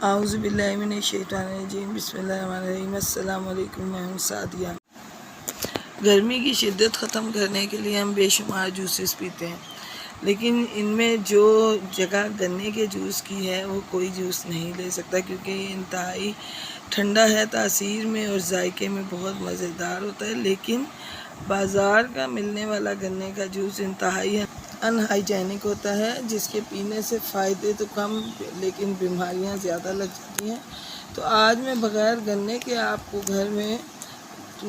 आऊज़ुबिल्लाहिमिनश्शैतानिर्रजीम बिस्मिल्लाहिर्रहमानिर्रहीम। अस्सलाम वालेकुम। मैं हूँ सादिया। गर्मी की शिद्दत ख़त्म करने के लिए हम बेशुमार जूसेस पीते हैं, लेकिन इनमें जो जगह गन्ने के जूस की है वो कोई जूस नहीं ले सकता, क्योंकि ये इंतहाई ठंडा है, तासीर में और जायके में बहुत मज़ेदार होता है। लेकिन बाज़ार का मिलने वाला गन्ने का जूस इंतहाई अनहाइजेनिक होता है, जिसके पीने से फ़ायदे तो कम लेकिन बीमारियां ज़्यादा लग जाती हैं। तो आज मैं बग़ैर गन्ने के आपको घर में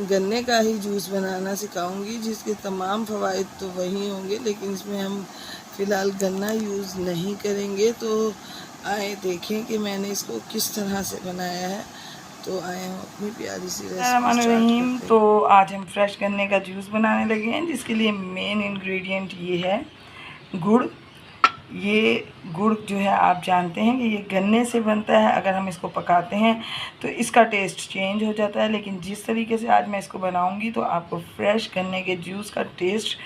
गन्ने का ही जूस बनाना सिखाऊंगी, जिसके तमाम फ़वाइद तो वही होंगे, लेकिन इसमें हम फ़िलहाल गन्ना यूज़ नहीं करेंगे। तो आए देखें कि मैंने इसको किस तरह से बनाया है। तो आए हम अपनी प्यारी सी रेसिपी स्टार्ट करते हैं। तो आज हम फ्रेश गन्ने का जूस बनाने लगे हैं, जिसके लिए मेन इंग्रेडिएंट ये है गुड़। ये गुड़ जो है आप जानते हैं कि ये गन्ने से बनता है। अगर हम इसको पकाते हैं तो इसका टेस्ट चेंज हो जाता है, लेकिन जिस तरीके से आज मैं इसको बनाऊंगी तो आपको फ्रेश गन्ने के जूस का टेस्ट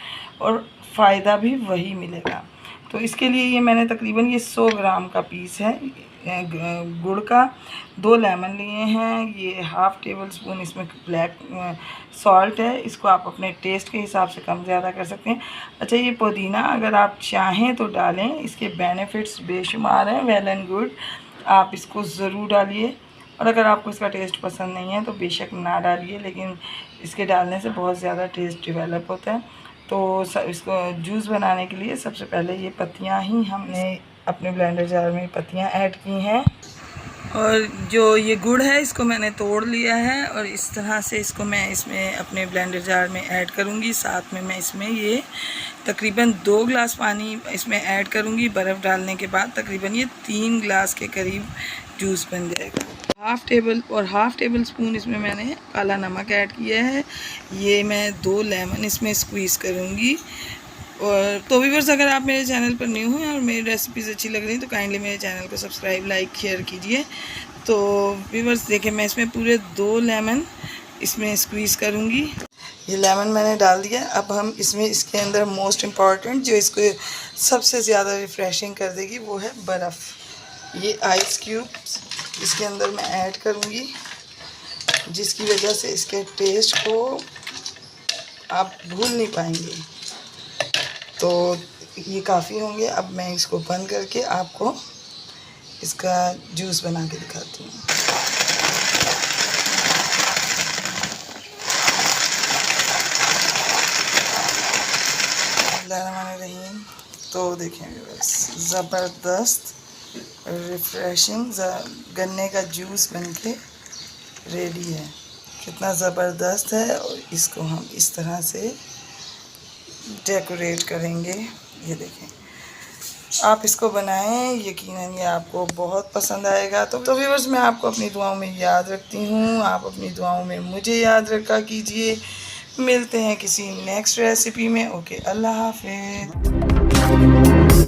और फ़ायदा भी वही मिलेगा। तो इसके लिए ये मैंने तकरीबन 100 ग्राम का पीस है गुड़ का। 2 लेमन लिए हैं। ये हाफ़ टेबल स्पून इसमें ब्लैक सॉल्ट है। इसको आप अपने टेस्ट के हिसाब से कम ज़्यादा कर सकते हैं। अच्छा, ये पुदीना अगर आप चाहें तो डालें, इसके बेनिफिट्स बेशुमार हैं। वेल एंड गुड, आप इसको ज़रूर डालिए। और अगर आपको इसका टेस्ट पसंद नहीं है तो बेशक ना डालिए, लेकिन इसके डालने से बहुत ज़्यादा टेस्ट डेवलप होता है। तो इसको जूस बनाने के लिए सबसे पहले ये पत्तियाँ ही हमने अपने ब्लेंडर जार में पत्तियाँ ऐड की हैं। और जो ये गुड़ है इसको मैंने तोड़ लिया है, और इस तरह से इसको मैं इसमें अपने ब्लेंडर जार में ऐड करूँगी। साथ में मैं इसमें ये तकरीबन 2 गिलास पानी इसमें ऐड करूँगी। बर्फ़ डालने के बाद तकरीबन ये 3 गिलास के करीब जूस बन जाएगा। हाफ़ टेबल स्पून इसमें मैंने काला नमक ऐड किया है। ये मैं 2 लेमन इसमें स्क्वीज़ करूँगी। और तो व्यूअर्स, अगर आप मेरे चैनल पर न्यू हैं और मेरी रेसिपीज़ अच्छी लग रही हैं तो काइंडली मेरे चैनल को सब्सक्राइब, लाइक, शेयर कीजिए। तो व्यूअर्स देखें, मैं इसमें पूरे 2 लेमन इसमें स्क्वीज़ करूँगी। ये लेमन मैंने डाल दिया। अब हम इसमें इसके अंदर मोस्ट इम्पॉर्टेंट जो इसको सबसे ज़्यादा रिफ़्रेशिंग कर देगी वो है बर्फ़। ये आइस क्यूब्स इसके अंदर मैं ऐड करूँगी, जिसकी वजह से इसके टेस्ट को आप भूल नहीं पाएंगे। तो ये काफ़ी होंगे। अब मैं इसको बंद करके आपको इसका जूस बना के दिखाती हूँ। बिस्मिल्लाहिर्रहमानिर्रहीम। तो देखें बस, ज़बरदस्त रिफ़्रेशिंग गन्ने का जूस बनके रेडी है। कितना ज़बरदस्त है। और इसको हम इस तरह से डेकोरेट करेंगे। ये देखें, आप इसको बनाएं, यकीनन ये आपको बहुत पसंद आएगा। तो व्यूअर्स, मैं आपको अपनी दुआओं में याद रखती हूँ। आप अपनी दुआओं में मुझे याद रखा कीजिए। मिलते हैं किसी नेक्स्ट रेसिपी में। ओके, अल्लाह हाफ़िज़।